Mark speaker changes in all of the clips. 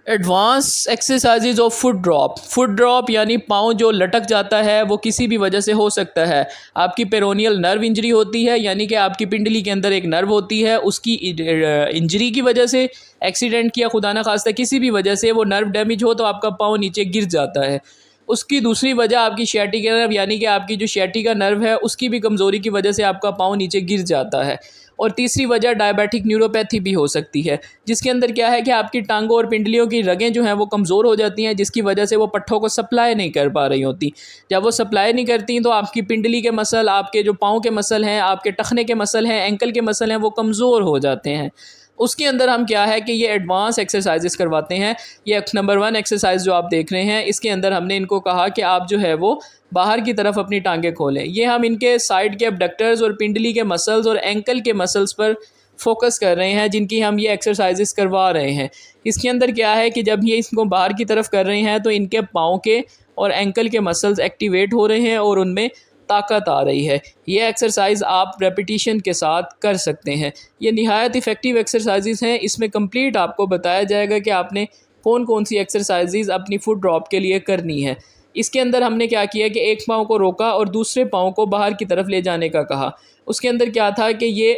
Speaker 1: Advance exercises of foot drop यानी पाँव जो लटक जाता है वो किसी भी वजह से हो सकता है। आपकी पेरोनियल नर्व इंजरी होती है, यानी कि आपकी पिंडली के अंदर एक नर्व होती है, उसकी इंजरी की वजह से, एक्सीडेंट किया खुदा ना खास्ता किसी भी वजह से वो नर्व डैमेज हो तो आपका पाँव नीचे गिर जाता है। उसकी दूसरी वजह आपकी शैटिका नर्व यानी कि आपकी जो शैटिका नर्व है उसकी भी कमज़ोरी की वजह से आपका पाँव नीचे गिर जाता है। और तीसरी वजह डायबिटिक न्यूरोपैथी भी हो सकती है, जिसके अंदर क्या है कि आपकी टांगों और पिंडलियों की रगें जो हैं वो कमज़ोर हो जाती हैं, जिसकी वजह से वो पट्ठों को सप्लाई नहीं कर पा रही होती। जब वो सप्लाई नहीं करती तो आपकी पिंडली के मसल, आपके जो पाँव के मसल हैं, आपके टखने के मसल हैं, एंकल के मसल हैं, वो कमज़ोर हो जाते हैं। उसके अंदर हम क्या है कि ये एडवांस एक्सरसाइजेस करवाते हैं। ये नंबर 1 एक्सरसाइज जो आप देख रहे हैं, इसके अंदर हमने इनको कहा कि आप जो है वो बाहर की तरफ अपनी टांगें खोलें। ये हम इनके साइड के एब्डक्टर्स और पिंडली के मसल्स और एंकल के मसल्स पर फोकस कर रहे हैं, जिनकी हम ये एक्सरसाइजेस करवा रहे हैं। इसके अंदर क्या है कि जब ये इसको बाहर की तरफ कर रहे हैं तो इनके पाँव के और एंकल के मसल्स एक्टिवेट हो रहे हैं और उनमें ताकत आ रही है। ये एक्सरसाइज आप रेपिटेशन के साथ कर सकते हैं। ये निहायत इफ़ेक्टिव एक्सरसाइजेस हैं। इसमें कंप्लीट आपको बताया जाएगा कि आपने कौन कौन सी एक्सरसाइजेज अपनी फुट ड्रॉप के लिए करनी है। इसके अंदर हमने क्या किया कि एक पाँव को रोका और दूसरे पाँव को बाहर की तरफ ले जाने का कहा। उसके अंदर क्या था कि ये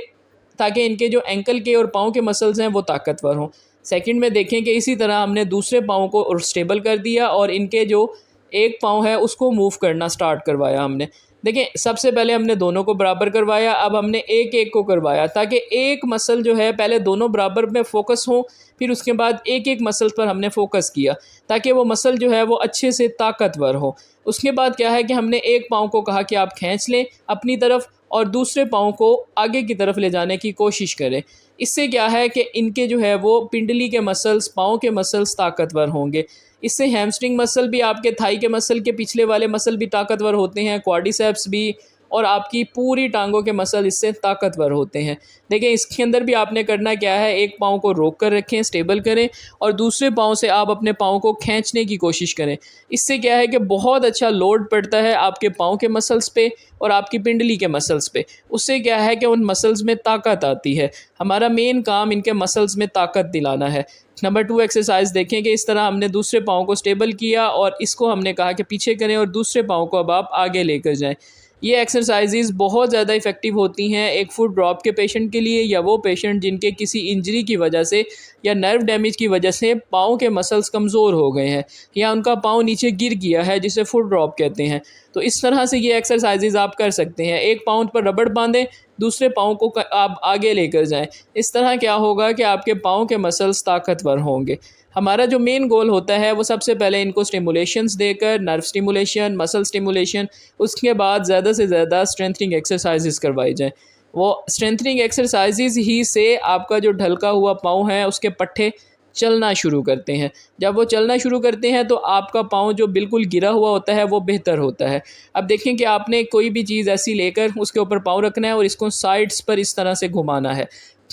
Speaker 1: ताकि इनके जो एंकल के और पाँव के मसल्स हैं वो ताकतवर हों। सेकंड में देखें कि इसी तरह हमने दूसरे पाँव को स्टेबल कर दिया और इनके जो एक पाँव है उसको मूव करना स्टार्ट करवाया हमने। देखें, सबसे पहले हमने दोनों को बराबर करवाया, अब हमने एक एक को करवाया ताकि एक मसल जो है पहले दोनों बराबर में फोकस हो, फिर उसके बाद एक एक मसल पर हमने फोकस किया ताकि वो मसल जो है वो अच्छे से ताकतवर हो। उसके बाद क्या है कि हमने एक पाँव को कहा कि आप खींच लें अपनी तरफ और दूसरे पाँव को आगे की तरफ ले जाने की कोशिश करें। इससे क्या है कि इनके जो है वो पिंडली के मसल्स, पाँव के मसल्स ताकतवर होंगे। इससे हैमस्ट्रिंग मसल भी, आपके थाई के मसल के पिछले वाले मसल भी ताकतवर होते हैं, क्वाड्रिसेप्स भी, और आपकी पूरी टांगों के मसल इससे ताकतवर होते हैं। देखिए, इसके अंदर भी आपने करना क्या है, एक पाँव को रोक कर रखें, स्टेबल करें और दूसरे पाँव से आप अपने पाँव को खींचने की कोशिश करें। इससे क्या है कि बहुत अच्छा लोड पड़ता है आपके पाँव के मसल्स पे और आपकी पिंडली के मसल्स पे। उससे क्या है कि उन मसल्स में ताकत आती है। हमारा मेन काम इनके मसल्स में ताकत दिलाना है। नंबर 2 एक्सरसाइज देखें कि इस तरह हमने दूसरे पाँव को स्टेबल किया और इसको हमने कहा कि पीछे करें और दूसरे पाँव को अब आप आगे लेकर जाएं। ये एक्सरसाइजेस बहुत ज़्यादा इफ़ेक्टिव होती हैं एक फुट ड्रॉप के पेशेंट के लिए, या वो पेशेंट जिनके किसी इंजरी की वजह से या नर्व डैमेज की वजह से पाँव के मसल्स कमज़ोर हो गए हैं या उनका पाँव नीचे गिर गया है, जिसे फुट ड्रॉप कहते हैं। तो इस तरह से ये एक्सरसाइजेज आप कर सकते हैं। एक पाँव पर रबड़ बांधें, दूसरे पाँव को आप आगे लेकर जाएं। इस तरह क्या होगा कि आपके पाँव के मसल्स ताकतवर होंगे। हमारा जो मेन गोल होता है वो सबसे पहले इनको स्टिमुलेशंस देकर, नर्व स्टिमुलेशन, मसल स्टिमुलेशन, उसके बाद ज़्यादा से ज़्यादा स्ट्रेंथनिंग एक्सरसाइजेस करवाई जाएँ। वो स्ट्रेंथनिंग एक्सरसाइजेस ही से आपका जो ढलका हुआ पाँव है उसके पट्टे चलना शुरू करते हैं। जब वो चलना शुरू करते हैं तो आपका पाँव जो बिल्कुल गिरा हुआ होता है वो बेहतर होता है। अब देखें कि आपने कोई भी चीज़ ऐसी लेकर उसके ऊपर पाँव रखना है और इसको साइड्स पर इस तरह से घुमाना है।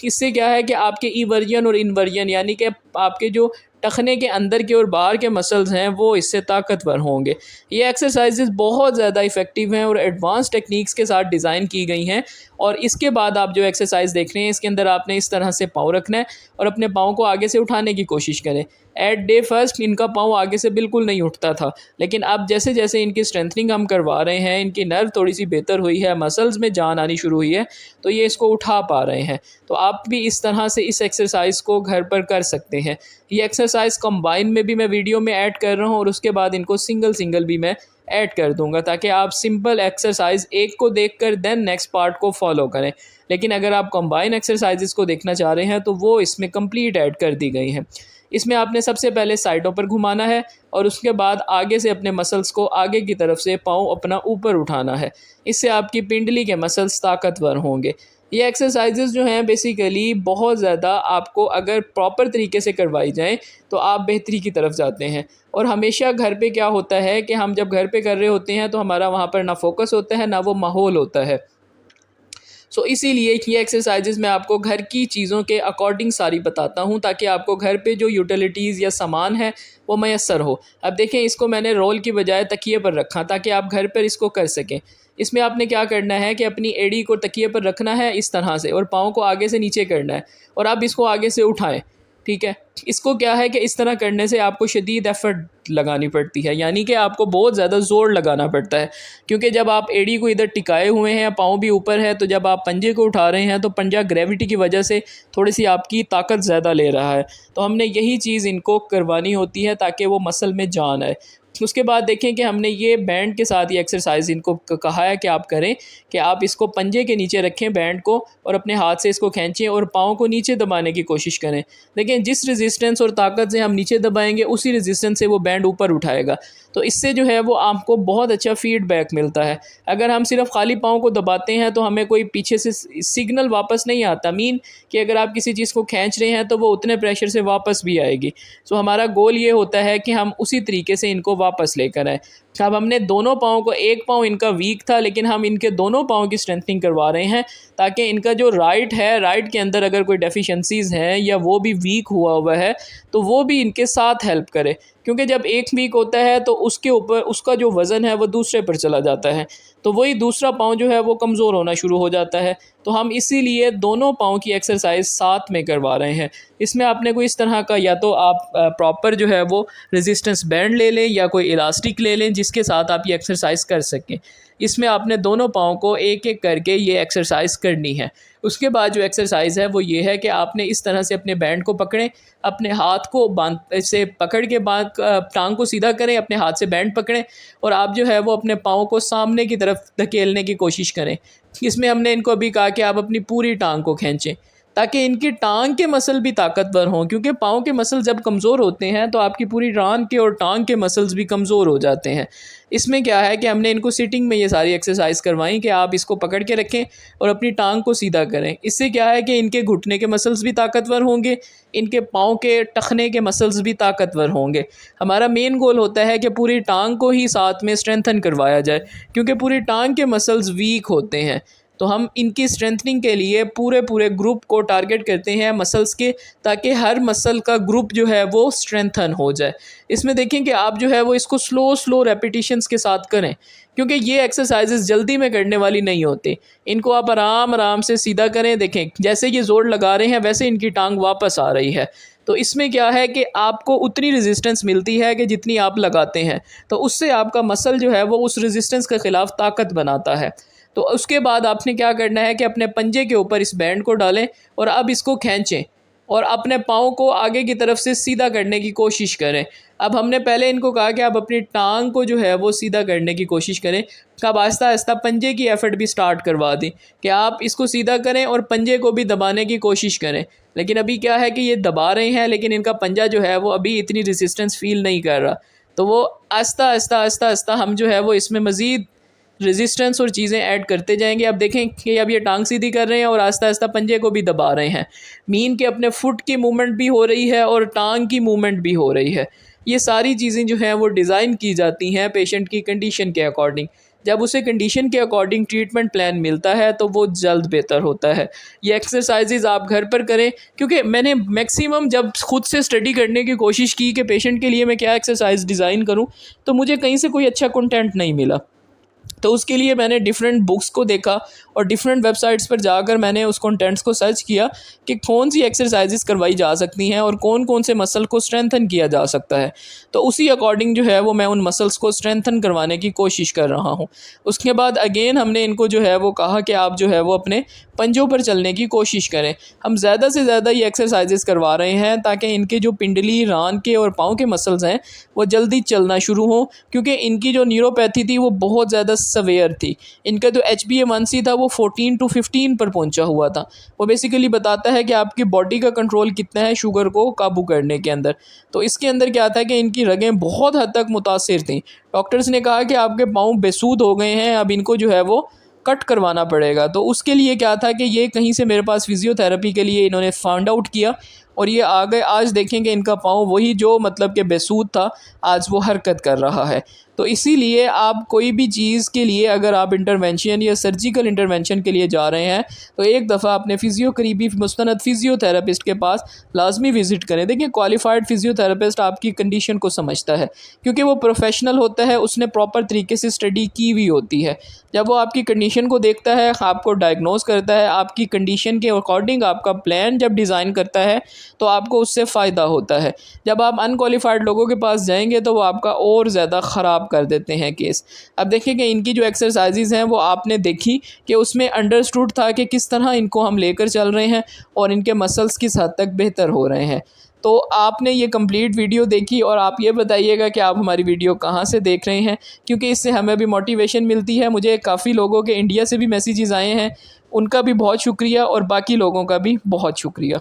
Speaker 1: इससे क्या है कि आपके इवर्जन और इन्वर्जन यानी कि आपके जो टखने के अंदर के और बाहर के मसल्स हैं वो इससे ताकतवर होंगे। ये एक्सरसाइजेस बहुत ज़्यादा इफ़ेक्टिव हैं और एडवांस टेक्निक्स के साथ डिज़ाइन की गई हैं। और इसके बाद आप जो एक्सरसाइज देख रहे हैं इसके अंदर आपने इस तरह से पाँव रखना है और अपने पाँव को आगे से उठाने की कोशिश करें। एट डे फर्स्ट इनका पाँव आगे से बिल्कुल नहीं उठता था, लेकिन अब जैसे जैसे इनकी स्ट्रेंथनिंग हम करवा रहे हैं, इनकी नर्व थोड़ी सी बेहतर हुई है, मसल्स में जान आनी शुरू हुई है, तो ये इसको उठा पा रहे हैं। तो आप भी इस तरह से इस एक्सरसाइज को घर पर कर सकते हैं। ये एक्सरसाइज कंबाइन में भी मैं वीडियो में ऐड कर रहा हूँ और उसके बाद इनको सिंगल सिंगल भी मैं ऐड कर दूंगा, ताकि आप सिंपल एक्सरसाइज एक को देखकर देन नेक्स्ट पार्ट को फॉलो करें। लेकिन अगर आप कंबाइन एक्सरसाइजेस को देखना चाह रहे हैं तो वो इसमें कंप्लीट ऐड कर दी गई हैं। इसमें आपने सबसे पहले साइडों पर घुमाना है और उसके बाद आगे से अपने मसल्स को आगे की तरफ से पाँव अपना ऊपर उठाना है। इससे आपकी पिंडली के मसल्स ताकतवर होंगे। ये एक्सरसाइजेस जो हैं बेसिकली बहुत ज़्यादा आपको अगर प्रॉपर तरीके से करवाई जाएं तो आप बेहतरी की तरफ जाते हैं। और हमेशा घर पे क्या होता है कि हम जब घर पे कर रहे होते हैं तो हमारा वहाँ पर ना फोकस होता है, ना वो माहौल होता है। सो इसीलिए ये एक्सरसाइजेज़ मैं आपको घर की चीज़ों के अकॉर्डिंग सारी बताता हूँ, ताकि आपको घर पे जो यूटिलिटीज़ या सामान है वो मैसर हो। अब देखें, इसको मैंने रोल की बजाय तकिए पर रखा ताकि आप घर पर इसको कर सकें। इसमें आपने क्या करना है कि अपनी एड़ी को तकिए पर रखना है इस तरह से और पाँव को आगे से नीचे करना है और आप इसको आगे से उठाएं। ठीक है। इसको क्या है कि इस तरह करने से आपको शदीद एफ़र्ट लगानी पड़ती है, यानी कि आपको बहुत ज़्यादा ज़ोर लगाना पड़ता है, क्योंकि जब आप एड़ी को इधर टिकाए हुए हैं, पाँव भी ऊपर है, तो जब आप पंजे को उठा रहे हैं तो पंजा ग्रेविटी की वजह से थोड़ी सी आपकी ताकत ज़्यादा ले रहा है। तो हमने यही चीज़ इनको करवानी होती है ताकि वो मसल में जान आए। उसके बाद देखें कि हमने ये बैंड के साथ ये एक्सरसाइज इनको कहा है कि आप करें कि आप इसको पंजे के नीचे रखें बैंड को, और अपने हाथ से इसको खींचें और पाँव को नीचे दबाने की कोशिश करें। लेकिन जिस रेजिस्टेंस और ताकत से हम नीचे दबाएंगे उसी रेजिस्टेंस से वो बैंड ऊपर उठाएगा। तो इससे जो है वो आपको बहुत अच्छा फीडबैक मिलता है। अगर हम सिर्फ खाली पाँव को दबाते हैं तो हमें कोई पीछे से सिग्नल वापस नहीं आता, मीन कि अगर आप किसी चीज़ को खींच रहे हैं तो वो उतने प्रेशर से वापस भी आएगी। सो हमारा गोल ये होता है कि हम उसी तरीके से इनको वापस लेकर आएँ। अब हमने दोनों पाँव को, एक पाँव इनका वीक था लेकिन हम इनके दोनों पाँव की स्ट्रेंथनिंग करवा रहे हैं ताकि इनका जो राइट है, राइट के अंदर अगर कोई डेफिशिएंसीज़ हैं या वो भी वीक हुआ है तो वो भी इनके साथ हेल्प करे, क्योंकि जब एक वीक होता है तो उसके ऊपर उसका जो वज़न है वो दूसरे पर चला जाता है, तो वही दूसरा पाँव जो है वो कमज़ोर होना शुरू हो जाता है। तो हम इसीलिए दोनों पाँव की एक्सरसाइज साथ में करवा रहे हैं। इसमें आपने कोई इस तरह का, या तो आप प्रॉपर जो है वो रेजिस्टेंस बैंड ले लें या कोई इलास्टिक ले लें जिसके साथ आप ये एक्सरसाइज कर सकें। इसमें आपने दोनों पाँव को एक एक करके ये एक्सरसाइज करनी है। उसके बाद जो एक्सरसाइज है वो ये है कि आपने इस तरह से अपने बैंड को पकड़ें, अपने हाथ को बांध से पकड़ के बाद टांग को सीधा करें, अपने हाथ से बैंड पकड़ें और आप जो है वो अपने पाँव को सामने की तरफ धकेलने की कोशिश करें। इसमें हमने इनको अभी कहा कि आप अपनी पूरी टांग को खींचें ताकि इनकी टांग के मसल भी ताकतवर हों, क्योंकि पाँव के मसल जब कमज़ोर होते हैं तो आपकी पूरी टांग के और टांग के मसल्स भी कमज़ोर हो जाते हैं। इसमें क्या है कि हमने इनको सिटिंग में ये सारी एक्सरसाइज करवाई कि आप इसको पकड़ के रखें और अपनी टांग को सीधा करें। इससे क्या है कि इनके घुटने के मसल्स भी ताकतवर होंगे, इनके पाँव के टखने के मसल्स भी ताकतवर होंगे। हमारा मेन गोल होता है कि पूरी टांग को ही साथ में स्ट्रेंथन करवाया जाए, क्योंकि पूरी टांग के मसल्स वीक होते हैं। तो हम इनकी स्ट्रेंथनिंग के लिए पूरे ग्रुप को टारगेट करते हैं मसल्स के, ताकि हर मसल का ग्रुप जो है वो स्ट्रेंथन हो जाए। इसमें देखें कि आप जो है वो इसको स्लो रेपिटेशंस के साथ करें, क्योंकि ये एक्सरसाइजेस जल्दी में करने वाली नहीं होती। इनको आप आराम से सीधा करें, देखें जैसे ये ज़ोर लगा रहे हैं वैसे इनकी टांग वापस आ रही है। तो इसमें क्या है कि आपको उतनी रेजिस्टेंस मिलती है कि जितनी आप लगाते हैं, तो उससे आपका मसल जो है वो उस रेजिस्टेंस के ख़िलाफ़ ताकत बनाता है। तो उसके बाद आपने क्या करना है कि अपने पंजे के ऊपर इस बैंड को डालें और अब इसको खींचें और अपने पाँव को आगे की तरफ से सीधा करने की कोशिश करें। अब हमने पहले इनको कहा कि आप अपनी टांग को जो है वो सीधा करने की कोशिश करें। अब आहिस्ता आहिस्ता पंजे की एफ़र्ट भी स्टार्ट करवा दें कि आप इसको सीधा करें और पंजे को भी दबाने की कोशिश करें। लेकिन अभी क्या है कि ये दबा रहे हैं लेकिन इनका पंजा जो है वो अभी इतनी रेजिस्टेंस फ़ील नहीं कर रहा। तो वो आहिस्ता आहिस्ता हम जो है वो इसमें मज़ीद रेजिस्टेंस और चीज़ें ऐड करते जाएंगे। अब देखें कि अब ये टांग सीधी कर रहे हैं और आहिस्ता आहिस्ता पंजे को भी दबा रहे हैं। मीन के अपने फुट की मूवमेंट भी हो रही है और टांग की मूवमेंट भी हो रही है। ये सारी चीज़ें जो हैं वो डिज़ाइन की जाती हैं पेशेंट की कंडीशन के अकॉर्डिंग। जब उसे कंडीशन के अकॉर्डिंग ट्रीटमेंट प्लान मिलता है तो वो जल्द बेहतर होता है। ये एक्सरसाइजेज आप घर पर करें, क्योंकि मैंने मैक्सिमम जब खुद से स्टडी करने की कोशिश की कि पेशेंट के लिए मैं क्या एक्सरसाइज डिज़ाइन करूं, तो मुझे कहीं से कोई अच्छा कंटेंट नहीं मिला। तो उसके लिए मैंने डिफरेंट बुक्स को देखा और डिफरेंट वेबसाइट्स पर जाकर मैंने उस कंटेंट्स को सर्च किया कि कौन सी एक्सरसाइजेस करवाई जा सकती हैं और कौन कौन से मसल को स्ट्रेंथन किया जा सकता है। तो उसी अकॉर्डिंग जो है वो मैं उन मसल्स को स्ट्रेंथन करवाने की कोशिश कर रहा हूँ। उसके बाद अगेन हमने इनको जो है वो कहा कि आप जो है वो अपने पंजों पर चलने की कोशिश करें। हम ज़्यादा से ज़्यादा ये एक्सरसाइजेस करवा रहे हैं ताकि इनके जो पिंडली, रान के और पाँव के मसल्स हैं वो जल्दी चलना शुरू हों, क्योंकि इनकी जो न्यूरोपैथी थी वो बहुत ज़्यादा सवेयर थी। इनका जो HbA1c था वो 14 to 15 पर पहुंचा हुआ था। वो बेसिकली बताता है कि आपकी बॉडी का कंट्रोल कितना है शुगर को काबू करने के अंदर। तो इसके अंदर क्या था कि इनकी रगें बहुत हद तक मुतासिर थीं। डॉक्टर्स ने कहा कि आपके पाँव बेसूद हो गए हैं, अब इनको जो है वो कट करवाना पड़ेगा। तो उसके लिए क्या था कि ये कहीं से मेरे पास फिजियोथेरेपी के लिए इन्होंने फाइंड आउट किया और ये आ गए। आज देखेंगे इनका पाँव वही जो मतलब कि बेसूद था, आज वो हरकत कर रहा है। तो इसीलिए आप कोई भी चीज़ के लिए अगर आप इंटरवेंशन या सर्जिकल इंटरवेंशन के लिए जा रहे हैं तो एक दफ़ा अपने करीबी मुस्तनद फिजियोथेरेपिस्ट के पास लाजमी विज़िट करें। देखिए क्वालिफाइड फिजियोथेरेपिस्ट आपकी कंडीशन को समझता है, क्योंकि वो प्रोफेशनल होता है, उसने प्रॉपर तरीके से स्टडी की हुई होती है। जब वो आपकी कंडीशन को देखता है, आपको डायग्नोज करता है, आपकी कंडीशन के अकॉर्डिंग आपका प्लान जब डिज़ाइन करता है तो आपको उससे फ़ायदा होता है। जब आप अनक्वालिफाइड लोगों के पास जाएंगे तो वो आपका और ज़्यादा ख़राब कर देते हैं केस। अब देखिए कि इनकी जो एक्सरसाइजेज़ हैं वो आपने देखी कि उसमें अंडरस्टूड था कि किस तरह इनको हम लेकर चल रहे हैं और इनके मसल्स किस हद तक बेहतर हो रहे हैं। तो आपने ये कंप्लीट वीडियो देखी और आप ये बताइएगा कि आप हमारी वीडियो कहाँ से देख रहे हैं, क्योंकि इससे हमें भी मोटिवेशन मिलती है। मुझे काफ़ी लोगों के इंडिया से भी मैसेजेस आए हैं, उनका भी बहुत शुक्रिया और बाकी लोगों का भी बहुत शुक्रिया।